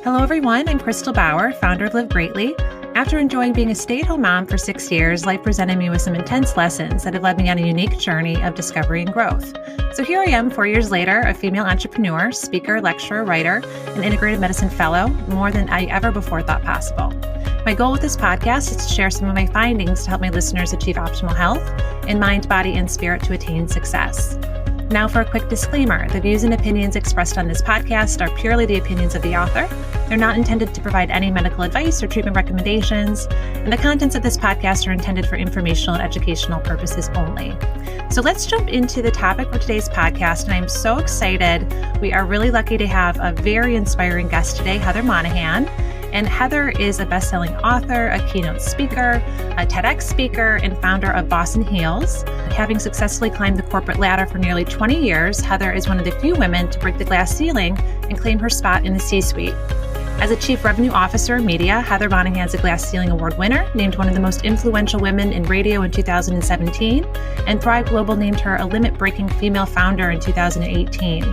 Hello, everyone. I'm Kristel Bauer, founder of Live Greatly. After enjoying being a stay-at-home mom for 6 years, life presented me with some intense lessons that have led me on a unique journey of discovery and growth. So here I am 4 years later, a female entrepreneur, speaker, lecturer, writer, and integrative medicine fellow, more than I ever before thought possible. My goal with this podcast is to share some of my findings to help my listeners achieve optimal health in mind, body, and spirit to attain success. Now for a quick disclaimer. The views and opinions expressed on this podcast are purely the opinions of the author. They're not intended to provide any medical advice or treatment recommendations, and the contents of this podcast are intended for informational and educational purposes only. So let's jump into the topic for today's podcast, and I'm so excited. We are really lucky to have a very inspiring guest today, Heather Monahan. And Heather is a best-selling author, a keynote speaker, a TEDx speaker, and founder of Boss and Heels. Having successfully climbed the corporate ladder for nearly 20 years, Heather is one of the few women to break the glass ceiling and claim her spot in the C-suite. As a Chief Revenue Officer of Media, Heather Monahan is a Glass Ceiling Award winner, named one of the most influential women in radio in 2017, and Thrive Global named her a limit-breaking female founder in 2018.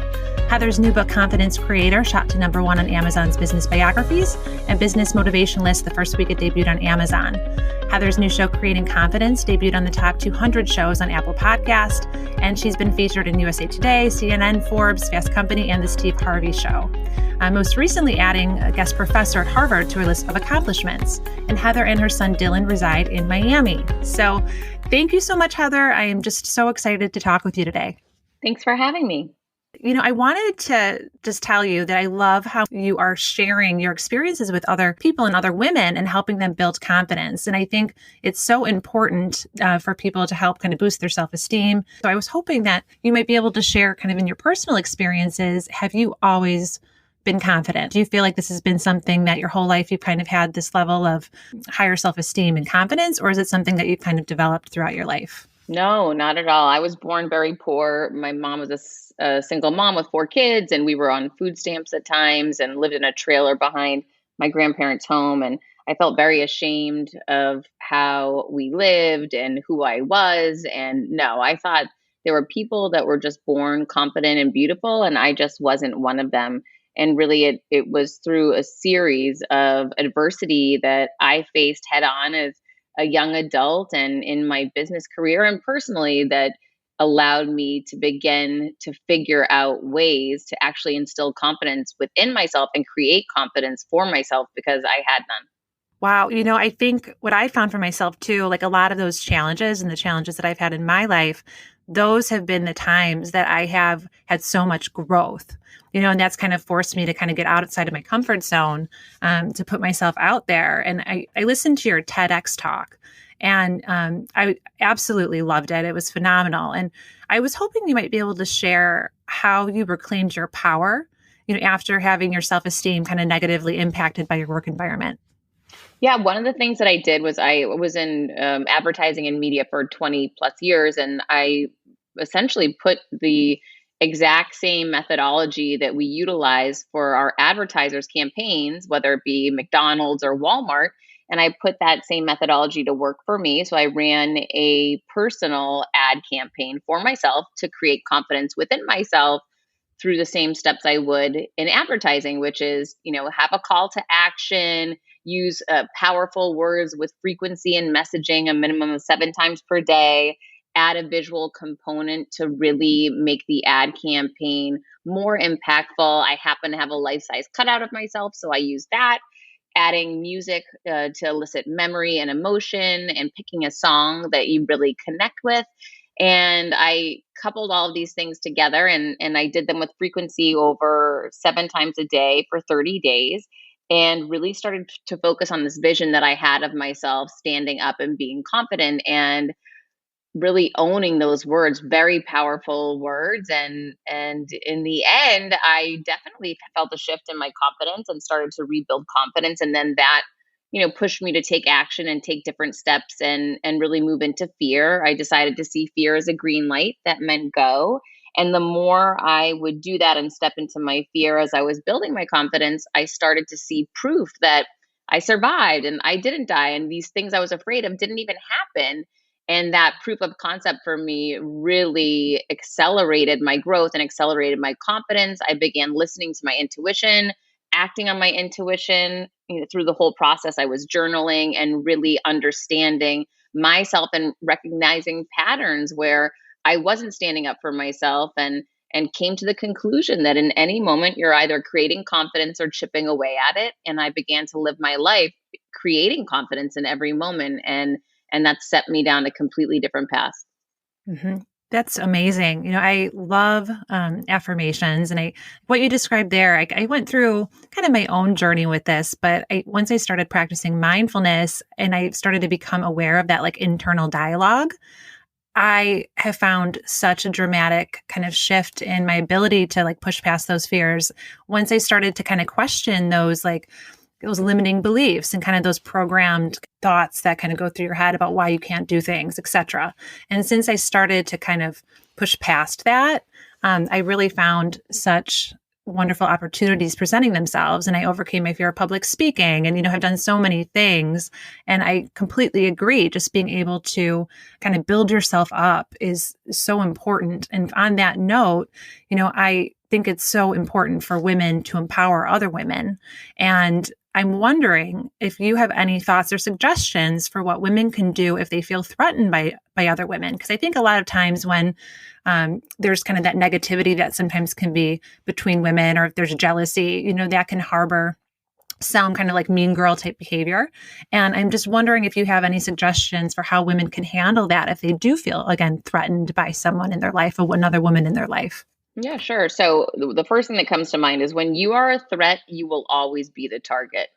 Heather's new book, Confidence Creator, shot to #1 on Amazon's business biographies and business motivation list the first week it debuted on Amazon. Heather's new show, Creating Confidence, debuted on the top 200 shows on Apple Podcast, and she's been featured in USA Today, CNN, Forbes, Fast Company, and The Steve Harvey Show. Most recently adding a guest professor at Harvard to her list of accomplishments. And Heather and her son Dylan reside in Miami. So thank you so much, Heather. I am just so excited to talk with you today. Thanks for having me. You know, I wanted to just tell you that I love how you are sharing your experiences with other people and other women and helping them build confidence. And I think it's so important for people to help kind of boost their self-esteem. So I was hoping that you might be able to share kind of in your personal experiences, have you always been confident? Do you feel like this has been something that your whole life you've kind of had this level of higher self-esteem and confidence, or is it something that you've kind of developed throughout your life? No, not at all. I was born very poor. My mom was a single mom with 4 kids, and we were on food stamps at times and lived in a trailer behind my grandparents' home. And I felt very ashamed of how we lived and who I was. And no, I thought there were people that were just born confident and beautiful, and I just wasn't one of them. And really, it was through a series of adversity that I faced head on as a young adult and in my business career and personally that allowed me to begin to figure out ways to actually instill confidence within myself and create confidence for myself because I had none. Wow. You know, I think what I found for myself too, like a lot of those challenges and the challenges that I've had in my life, those have been the times that I have had so much growth, you know, and that's kind of forced me to kind of get outside of my comfort zone, to put myself out there. And I listened to your TEDx talk and I absolutely loved it. It was phenomenal. And I was hoping you might be able to share how you reclaimed your power, you know, after having your self-esteem kind of negatively impacted by your work environment. Yeah, one of the things that I did was I was in advertising and media for 20 plus years, and I essentially put the exact same methodology that we utilize for our advertisers' campaigns, whether it be McDonald's or Walmart, and I put that same methodology to work for me. So I ran a personal ad campaign for myself to create confidence within myself through the same steps I would in advertising, which is, you know, have a call to action, use powerful words with frequency and messaging, a minimum of 7 times per day, add a visual component to really make the ad campaign more impactful. I happen to have a life-size cutout of myself, so I use that. Adding music to elicit memory and emotion and picking a song that you really connect with. And I coupled all of these things together and I did them with frequency over 7 times a day for 30 days and really started to focus on this vision that I had of myself standing up and being confident and really owning those words, very powerful words. And in the end, I definitely felt a shift in my confidence and started to rebuild confidence. And then that, you know, pushed me to take action and take different steps and really move into fear. I decided to see fear as a green light that meant go. And the more I would do that and step into my fear as I was building my confidence, I started to see proof that I survived and I didn't die. And these things I was afraid of didn't even happen. And that proof of concept for me really accelerated my growth and accelerated my confidence. I began listening to my intuition, acting on my intuition, through the whole process. I was journaling and really understanding myself and recognizing patterns where I wasn't standing up for myself, and came to the conclusion that in any moment you're either creating confidence or chipping away at it. And I began to live my life creating confidence in every moment, and that set me down a completely different path. hmm That's amazing. I love affirmations, and what you described there. I went through kind of my own journey with this, but once I started practicing mindfulness and I started to become aware of that like internal dialogue, I have found such a dramatic kind of shift in my ability to like push past those fears. Once I started to kind of question those limiting beliefs and kind of those programmed thoughts that kind of go through your head about why you can't do things, etc. And since I started to kind of push past that, I really found such wonderful opportunities presenting themselves, and I overcame my fear of public speaking, and have done so many things. And I completely agree, just being able to kind of build yourself up is so important. And on that note, I think it's so important for women to empower other women. And I'm wondering if you have any thoughts or suggestions for what women can do if they feel threatened by other women. Because I think a lot of times when there's kind of that negativity that sometimes can be between women, or if there's jealousy, that can harbor some kind of like mean girl type behavior. And I'm just wondering if you have any suggestions for how women can handle that if they do feel, again, threatened by someone in their life or another woman in their life. Yeah, sure. So the first thing that comes to mind is when you are a threat, you will always be the target.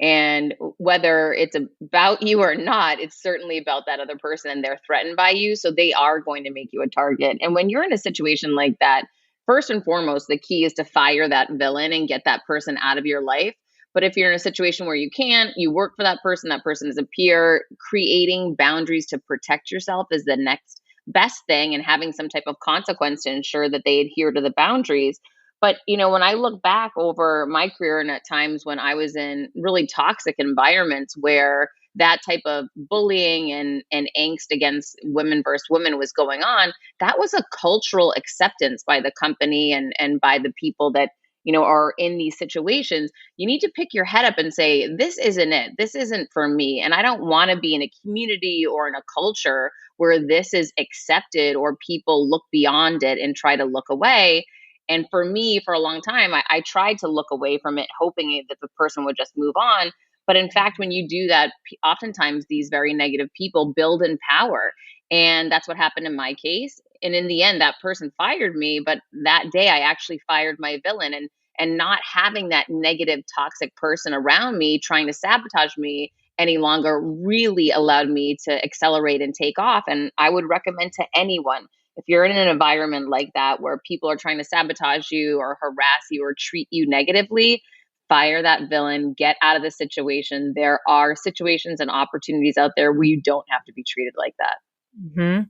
And whether it's about you or not, it's certainly about that other person and they're threatened by you. So they are going to make you a target. And when you're in a situation like that, first and foremost, the key is to fire that villain and get that person out of your life. But if you're in a situation where you can't, you work for that person is a peer, creating boundaries to protect yourself is the next best thing, and having some type of consequence to ensure that they adhere to the boundaries. But, when I look back over my career and at times when I was in really toxic environments where that type of bullying and angst against women versus women was going on, that was a cultural acceptance by the company and by the people that, are in these situations. You need to pick your head up and say, this isn't it. This isn't for me. And I don't want to be in a community or in a culture where this is accepted or people look beyond it and try to look away. And for me, for a long time, I tried to look away from it, hoping that the person would just move on. But in fact, when you do that, oftentimes these very negative people build in power. And that's what happened in my case. And in the end, that person fired me. But that day, I actually fired my villain. And not having that negative, toxic person around me trying to sabotage me any longer really allowed me to accelerate and take off. And I would recommend to anyone, if you're in an environment like that where people are trying to sabotage you or harass you or treat you negatively, fire that villain, get out of the situation. There are situations and opportunities out there where you don't have to be treated like that.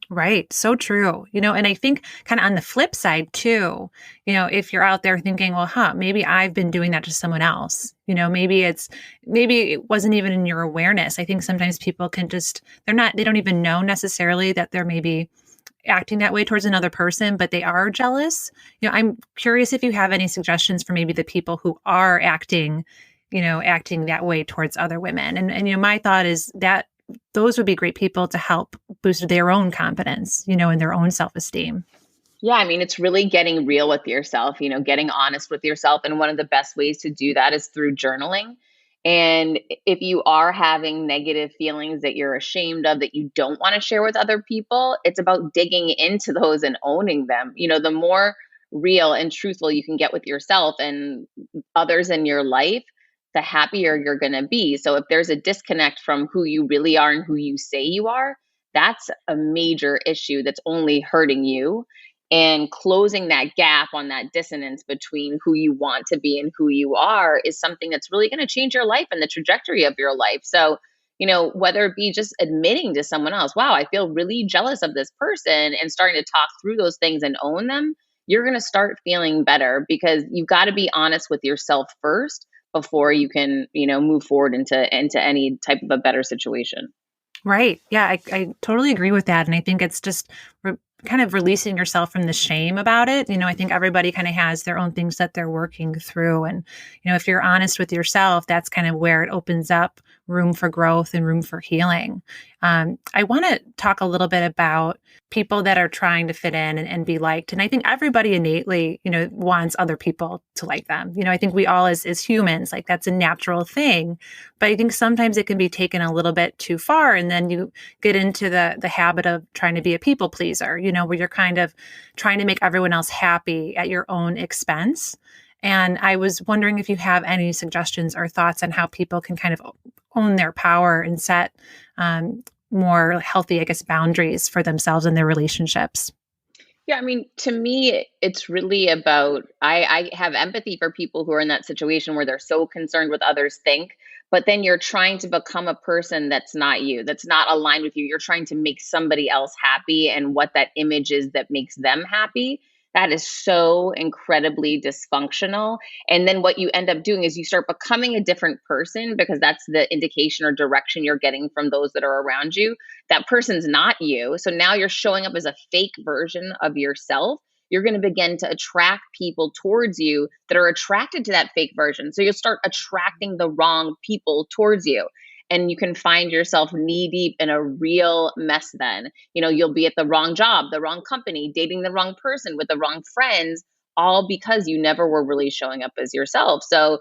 Right. So true. And I think kind of on the flip side too, if you're out there thinking, well, maybe I've been doing that to someone else, maybe it wasn't even in your awareness. I think sometimes people can they don't even know necessarily that they're maybe acting that way towards another person, but they are jealous. I'm curious if you have any suggestions for maybe the people who are acting that way towards other women. And my thought is that those would be great people to help boost their own confidence, and their own self-esteem. Yeah, I mean, it's really getting real with yourself, getting honest with yourself. And one of the best ways to do that is through journaling. And if you are having negative feelings that you're ashamed of, that you don't want to share with other people, it's about digging into those and owning them. The more real and truthful you can get with yourself and others in your life, the happier you're going to be. So if there's a disconnect from who you really are and who you say you are, that's a major issue that's only hurting you. And closing that gap on that dissonance between who you want to be and who you are is something that's really going to change your life and the trajectory of your life. So, whether it be just admitting to someone else, wow, I feel really jealous of this person, and starting to talk through those things and own them, you're going to start feeling better, because you've got to be honest with yourself first before you can, move forward into any type of a better situation. Right. Yeah, I totally agree with that. And I think it's just kind of releasing yourself from the shame about it. I think everybody kind of has their own things that they're working through. And, if you're honest with yourself, that's kind of where it opens up room for growth and room for healing. I want to talk a little bit about people that are trying to fit in and be liked. And I think everybody innately, wants other people to like them. I think we all as humans, like that's a natural thing. But I think sometimes it can be taken a little bit too far. And then you get into the habit of trying to be a people pleaser, where you're kind of trying to make everyone else happy at your own expense. And I was wondering if you have any suggestions or thoughts on how people can kind of own their power and set more healthy, I guess, boundaries for themselves and their relationships. Yeah, I mean, to me, it's really about I have empathy for people who are in that situation where they're so concerned with others think, but then you're trying to become a person that's not you, that's not aligned with you. You're trying to make somebody else happy and what that image is that makes them happy. That is so incredibly dysfunctional. And then what you end up doing is you start becoming a different person because that's the indication or direction you're getting from those that are around you. That person's not you. So now you're showing up as a fake version of yourself. You're going to begin to attract people towards you that are attracted to that fake version. So you'll start attracting the wrong people towards you. And you can find yourself knee deep in a real mess then. You'll be at the wrong job, the wrong company, dating the wrong person with the wrong friends, all because you never were really showing up as yourself. So,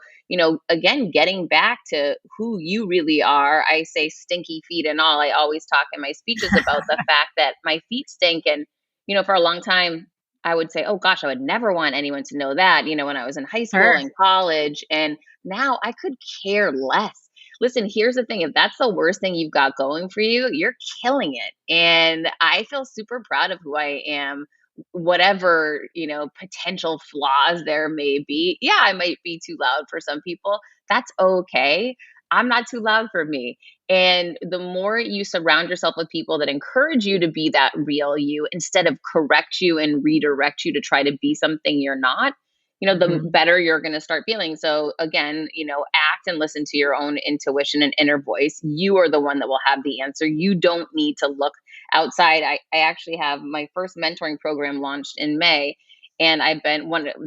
again, getting back to who you really are, I say stinky feet and all. I always talk in my speeches about the fact that my feet stink. And, for a long time, I would say, oh gosh, I would never want anyone to know that, when I was in high school Sure. and college. And now I could care less. Listen, here's the thing. If that's the worst thing you've got going for you, you're killing it. And I feel super proud of who I am, whatever, potential flaws there may be. Yeah, I might be too loud for some people. That's okay. I'm not too loud for me. And the more you surround yourself with people that encourage you to be that real you instead of correct you and redirect you to try to be something you're not, the better you're going to start feeling. So again, act and listen to your own intuition and inner voice. You are the one that will have the answer. You don't need to look outside. I actually have my first mentoring program launched in May. And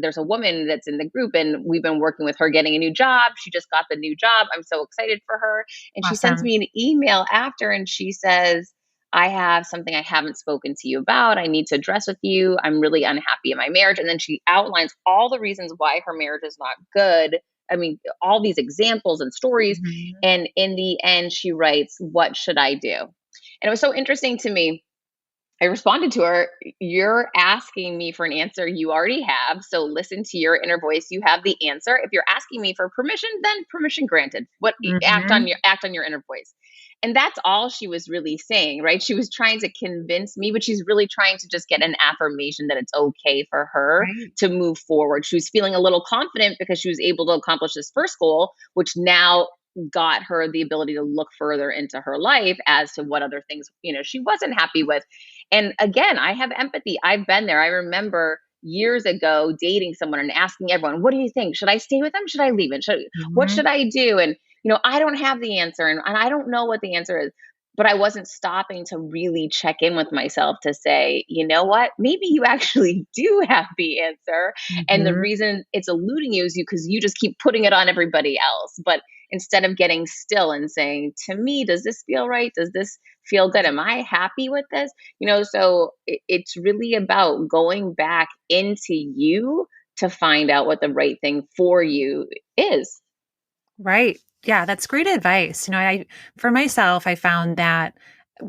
there's a woman that's in the group and we've been working with her getting a new job. She just got the new job. I'm so excited for her. And she sends Awesome. me an email after and she says, I have something I haven't spoken to you about. I need to address with you. I'm really unhappy in my marriage. And then she outlines all the reasons why her marriage is not good. I mean, all these examples and stories. Mhm. And in the end, she writes, what should I do? And it was so interesting to me. I responded to her, you're asking me for an answer you already have. So listen to your inner voice. You have the answer. If you're asking me for permission, then permission granted. Mhm. Act on your inner voice. And that's all she was really saying, right? She was trying to convince me, but she's really trying to just get an affirmation that it's okay for her Right. to move forward. She was feeling a little confident because she was able to accomplish this first goal, which now got her the ability to look further into her life as to what other things, she wasn't happy with. And again, I have empathy. I've been there. I remember years ago dating someone and asking everyone, what do you think? Should I stay with them? Should I leave it? What Mhm. should I do? And, I don't have the answer and I don't know what the answer is. But I wasn't stopping to really check in with myself to say, you know what? Maybe you actually do have the answer. And the Mhm. reason it's eluding you is because you just keep putting it on everybody else. But instead of getting still and saying, to me, does this feel right? Does this feel good? Am I happy with this? So it's really about going back into you to find out what the right thing for you is. Right. Yeah, that's great advice. For myself, I found that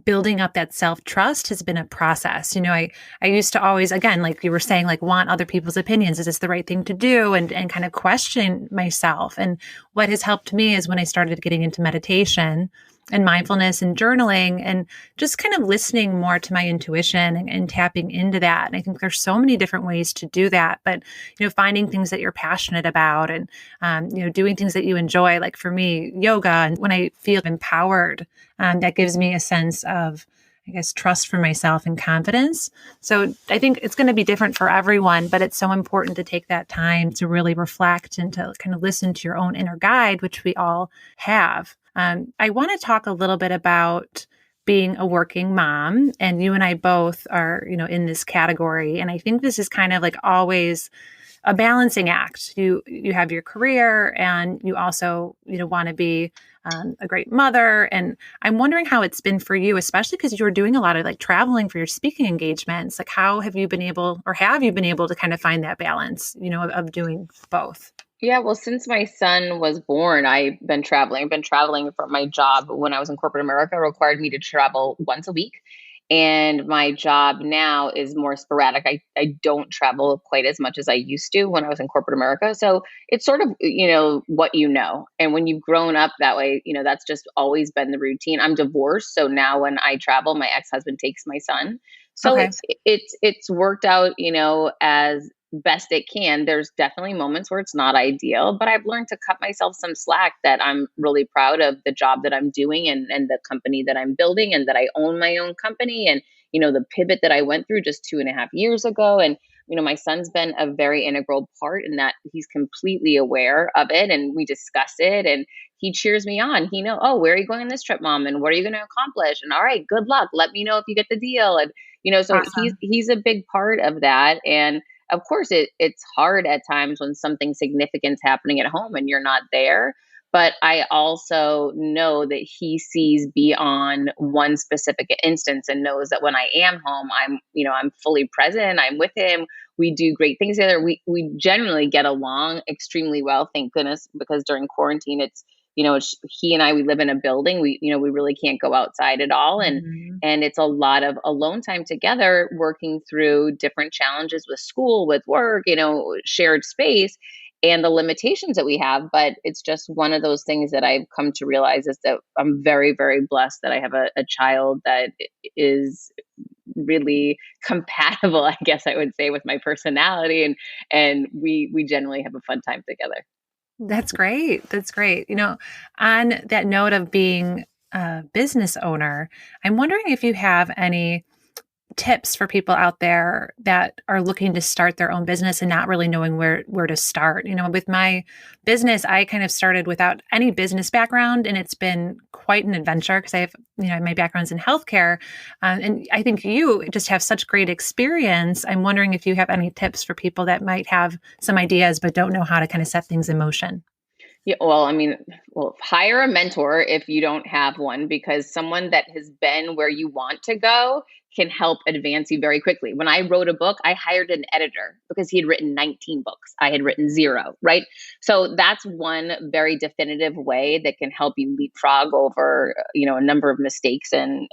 building up that self-trust has been a process. I used to always, again, like you were saying, like want other people's opinions. Is this the right thing to do? And kind of question myself. And what has helped me is when I started getting into meditation and mindfulness and journaling and just kind of listening more to my intuition and tapping into that. And I think there's so many different ways to do that, but, finding things that you're passionate about and, doing things that you enjoy, like for me, yoga. And when I feel empowered, that gives me a sense of, I guess, trust for myself and confidence. So I think it's going to be different for everyone, but it's so important to take that time to really reflect and to kind of listen to your own inner guide, which we all have. I want to talk a little bit about being a working mom, and you and I both are, in this category. And I think this is kind of like always a balancing act. You have your career, and you also, want to be a great mother. And I'm wondering how it's been for you, especially because you're doing a lot of like traveling for your speaking engagements. Like, how have you been able to kind of find that balance, of doing both? Yeah, well, since my son was born, I've been traveling. I've been traveling for my job. When I was in corporate America, it required me to travel once a week. And my job now is more sporadic. I don't travel quite as much as I used to when I was in corporate America. So it's sort of, what you know. And when you've grown up that way, that's just always been the routine. I'm divorced. So now when I travel, my ex-husband takes my son. So Okay. it's worked out, as best it can. There's definitely moments where it's not ideal, but I've learned to cut myself some slack, that I'm really proud of the job that I'm doing, and the company that I'm building, and that I own my own company. And, the pivot that I went through just 2.5 years ago. And, my son's been a very integral part in that. He's completely aware of it, and we discuss it, and he cheers me on. Oh, where are you going on this trip, mom? And what are you going to accomplish? And all right, good luck. Let me know if you get the deal. And, so Awesome. he's a big part of that. And of course, it's hard at times when something significant's happening at home and you're not there. But I also know that he sees beyond one specific instance, and knows that when I am home, I'm fully present. I'm with him. We do great things together. We generally get along extremely well, thank goodness, because during quarantine, he and I, we live in a building. We really can't go outside at all. And Mhm. and it's a lot of alone time together, working through different challenges with school, with work, shared space, and the limitations that we have. But it's just one of those things that I've come to realize, is that I'm very, very blessed that I have a child that is really compatible, I guess I would say, with my personality. And we generally have a fun time together. That's great. That's great. On that note of being a business owner, I'm wondering if you have any tips for people out there that are looking to start their own business and not really knowing where to start. With my business, I kind of started without any business background, and it's been quite an adventure because I have, my background's in healthcare, and I think you just have such great experience. I'm wondering if you have any tips for people that might have some ideas but don't know how to kind of set things in motion. Yeah, well, I mean, hire a mentor if you don't have one, because someone that has been where you want to go can help advance you very quickly. When I wrote a book, I hired an editor because he had written 19 books. I had written zero, right? So that's one very definitive way that can help you leapfrog over, a number of mistakes and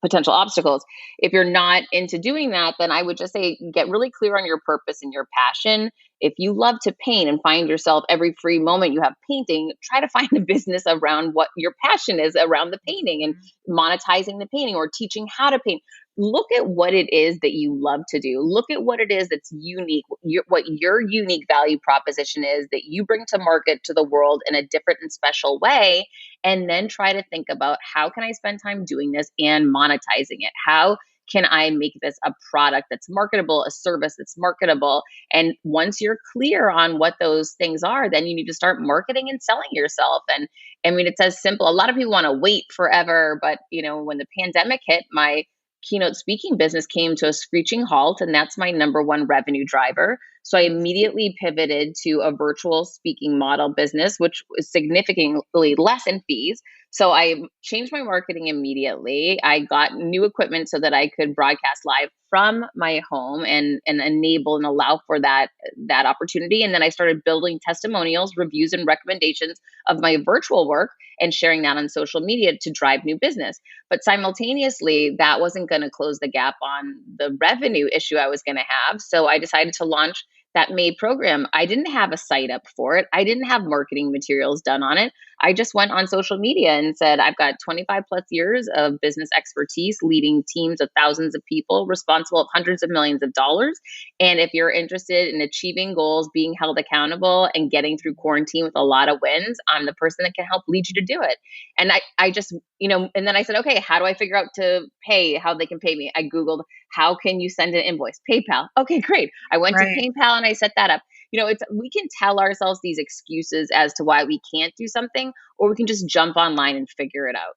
potential obstacles. If you're not into doing that, then I would just say, get really clear on your purpose and your passion. If you love to paint and find yourself every free moment you have painting, try to find a business around what your passion is around the painting, and monetizing the painting or teaching how to paint. Look at what it is that you love to do. Look at what it is that's unique, what your unique value proposition is that you bring to market, to the world, in a different and special way. And then try to think about, how can I spend time doing this and monetizing it? How can I make this a product that's marketable, a service that's marketable? And once you're clear on what those things are, then you need to start marketing and selling yourself. And I mean, it's as simple. A lot of people want to wait forever, but when the pandemic hit, my keynote speaking business came to a screeching halt, and that's my number one revenue driver. So I immediately pivoted to a virtual speaking model business, which was significantly less in fees. So I changed my marketing immediately. I got new equipment so that I could broadcast live from my home, and enable and allow for that opportunity. And then I started building testimonials, reviews, and recommendations of my virtual work, and sharing that on social media to drive new business. But simultaneously, that wasn't going to close the gap on the revenue issue I was going to have. So I decided to launch that May program. I didn't have a site up for it. I didn't have marketing materials done on it. I just went on social media and said, I've got 25 plus years of business expertise, leading teams of thousands of people, responsible of hundreds of millions of dollars. And if you're interested in achieving goals, being held accountable, and getting through quarantine with a lot of wins, I'm the person that can help lead you to do it. And I just, and then I said, okay, how do I figure out to pay, how they can pay me? I Googled, how can you send an invoice? PayPal. Okay, great. I went to Right. PayPal and I set that up. We can tell ourselves these excuses as to why we can't do something, or we can just jump online and figure it out.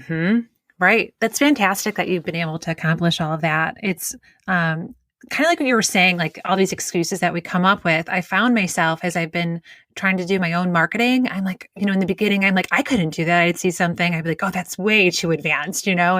Hmm. Right. That's fantastic that you've been able to accomplish all of that. It's kind of like what you were saying, like all these excuses that we come up with. I found myself as I've been trying to do my own marketing. I'm like, in the beginning, I'm like, I couldn't do that. I'd see something, I'd be like, oh, that's way too advanced, and now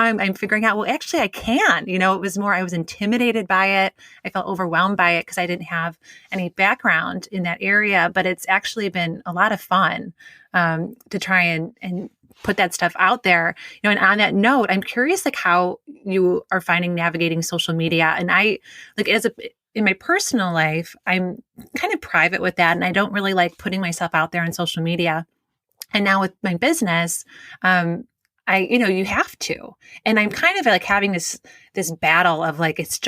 I'm figuring out, well, actually, I can. It was more I was intimidated by it. I felt overwhelmed by it because I didn't have any background in that area. But it's actually been a lot of fun to try and put that stuff out there. And on that note, I'm curious, like, how you are finding navigating social media. And I, like, in my personal life, I'm kind of private with that, and I don't really like putting myself out there on social media. And now with my business, you have to, and I'm kind of like having this battle of like, it's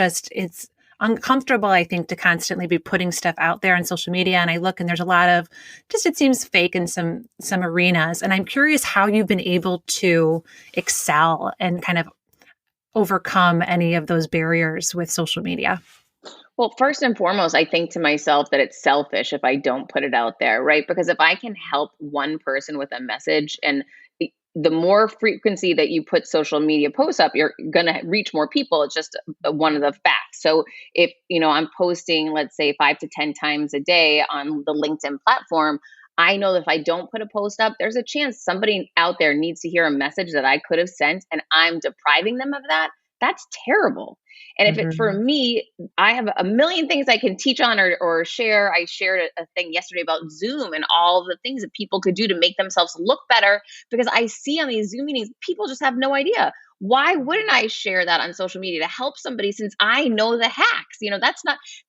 uncomfortable, I think, to constantly be putting stuff out there on social media. And I look, and there's a lot of it seems fake in some arenas. And I'm curious how you've been able to excel and kind of overcome any of those barriers with social media. Well, first and foremost, I think to myself that it's selfish if I don't put it out there, right? Because if I can help one person with a message, and the more frequency that you put social media posts up, you're going to reach more people. It's just one of the facts. So if, I'm posting, let's say 5 to 10 times a day on the LinkedIn platform, I know that if I don't put a post up, there's a chance somebody out there needs to hear a message that I could have sent, and I'm depriving them of that. That's terrible. And if it, for Mm-hmm. me, I have a million things I can teach on or share. I shared a thing yesterday about Zoom and all the things that people could do to make themselves look better, because I see on these Zoom meetings, people just have no idea. Why wouldn't I share that on social media to help somebody, since I know the hacks?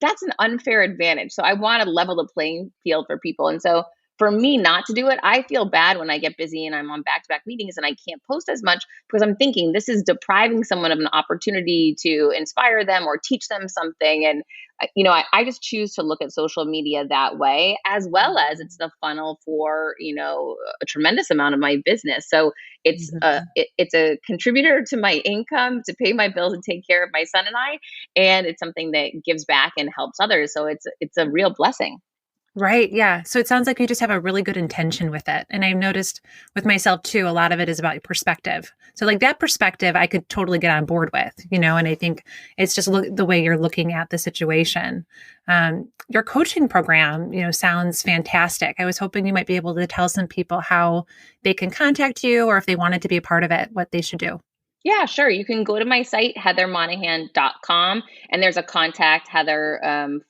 That's an unfair advantage. So I want to level the playing field for people. And so for me not to do it, I feel bad when I get busy and I'm on back-to-back meetings and I can't post as much, because I'm thinking this is depriving someone of an opportunity to inspire them or teach them something. And I just choose to look at social media that way, as well as it's the funnel for a tremendous amount of my business. So it's a contributor to my income to pay my bills and take care of my son and I, and it's something that gives back and helps others. So it's a real blessing. Right. Yeah. So it sounds like you just have a really good intention with it. And I've noticed with myself too, a lot of it is about your perspective. So like that perspective, I could totally get on board with, and I think it's just the way you're looking at the situation. Your coaching program, sounds fantastic. I was hoping you might be able to tell some people how they can contact you, or if they wanted to be a part of it, what they should do. Yeah, sure. You can go to my site, heathermonahan.com, and there's a contact Heather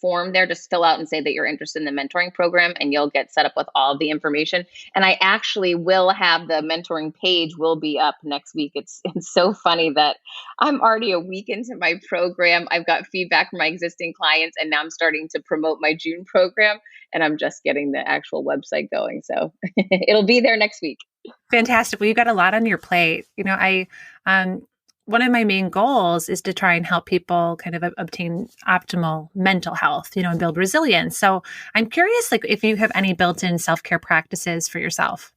form there. Just fill out and say that you're interested in the mentoring program, and you'll get set up with all of the information. And I actually will have the mentoring page will be up next week. It's so funny that I'm already a week into my program. I've got feedback from my existing clients, and now I'm starting to promote my June program, and I'm just getting the actual website going. So it'll be there next week. Fantastic. Well, you've got a lot on your plate. One of my main goals is to try and help people kind of obtain optimal mental health, and build resilience. So I'm curious, like, if you have any built-in self-care practices for yourself.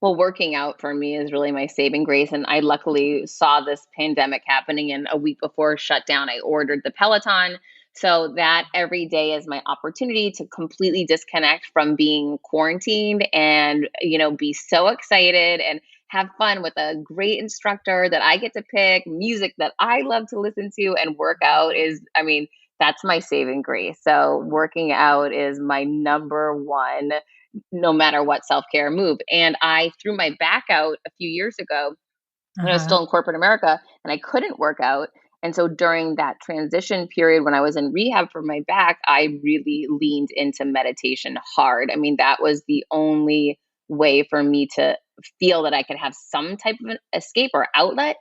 Well, working out for me is really my saving grace. And I luckily saw this pandemic happening. And a week before shutdown, I ordered the Peloton. So that every day is my opportunity to completely disconnect from being quarantined and, be so excited and have fun with a great instructor that I get to pick, music that I love to listen to, and work out that's my saving grace. So working out is my number one, no matter what self-care move. And I threw my back out a few years ago when I was Uh-huh. still in corporate America, and I couldn't work out. And so during that transition period when I was in rehab for my back, I really leaned into meditation hard. That was the only way for me to feel that I could have some type of an escape or outlet.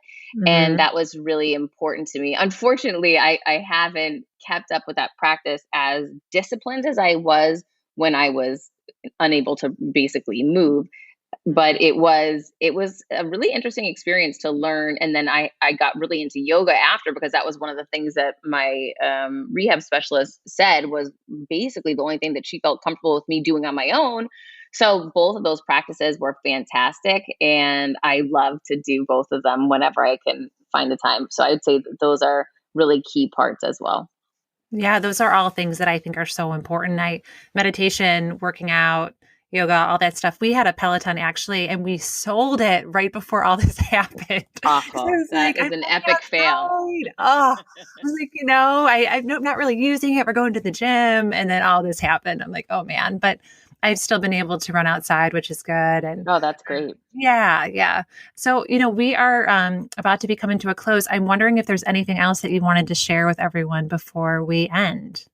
And Mhm. that was really important to me. Unfortunately, I haven't kept up with that practice as disciplined as I was when I was unable to basically move. But it was a really interesting experience to learn. And then I got really into yoga after, because that was one of the things that my rehab specialist said was basically the only thing that she felt comfortable with me doing on my own. So both of those practices were fantastic, and I love to do both of them whenever I can find the time. So I'd say that those are really key parts as well. Yeah, those are all things that I think are so important. Meditation, working out, yoga, all that stuff. We had a Peloton actually, and we sold it right before all this happened. Awful. That is an epic fail. Oh, I was like, I'm not really using it. We're going to the gym. And then all this happened. I'm like, oh man, but I've still been able to run outside, which is good. And oh, that's great. Yeah. So, we are about to be coming to a close. I'm wondering if there's anything else that you wanted to share with everyone before we end.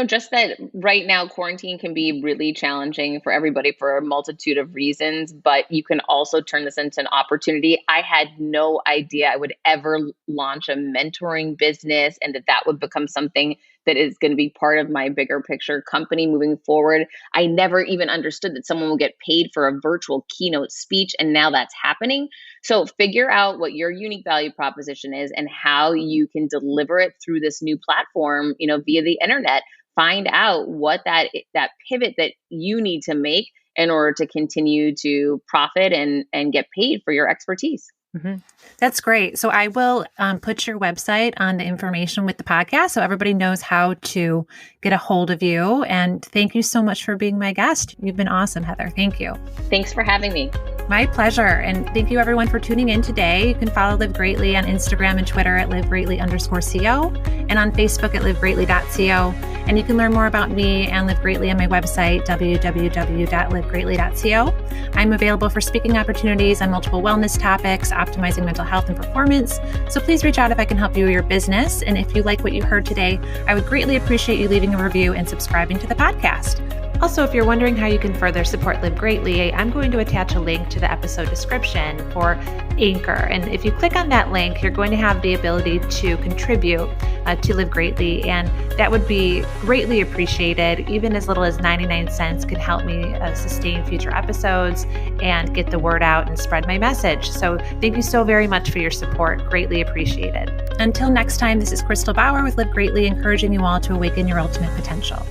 Just that right now quarantine can be really challenging for everybody for a multitude of reasons, but you can also turn this into an opportunity. I had no idea I would ever launch a mentoring business and that would become something that is going to be part of my bigger picture company moving forward. I never even understood that someone will get paid for a virtual keynote speech, and now that's happening. So figure out what your unique value proposition is and how you can deliver it through this new platform, via the internet. Find out what that pivot that you need to make in order to continue to profit and get paid for your expertise. Mm-hmm. That's great. So I will put your website on the information with the podcast so everybody knows how to get a hold of you. And thank you so much for being my guest. You've been awesome, Heather. Thank you. Thanks for having me. My pleasure. And thank you everyone for tuning in today. You can follow Live Greatly on Instagram and Twitter at livegreatly_co and on Facebook at livegreatly.co. And you can learn more about me and Live Greatly on my website, www.livegreatly.co. I'm available for speaking opportunities on multiple wellness topics, optimizing mental health and performance. So please reach out if I can help you with your business. And if you like what you heard today, I would greatly appreciate you leaving a review and subscribing to the podcast. Also, if you're wondering how you can further support Live Greatly, I'm going to attach a link to the episode description for Anchor. And if you click on that link, you're going to have the ability to contribute to Live Greatly. And that would be greatly appreciated. Even as little as 99 cents could help me sustain future episodes and get the word out and spread my message. So thank you so very much for your support. Greatly appreciated. Until next time, this is Kristel Bauer with Live Greatly, encouraging you all to awaken your ultimate potential.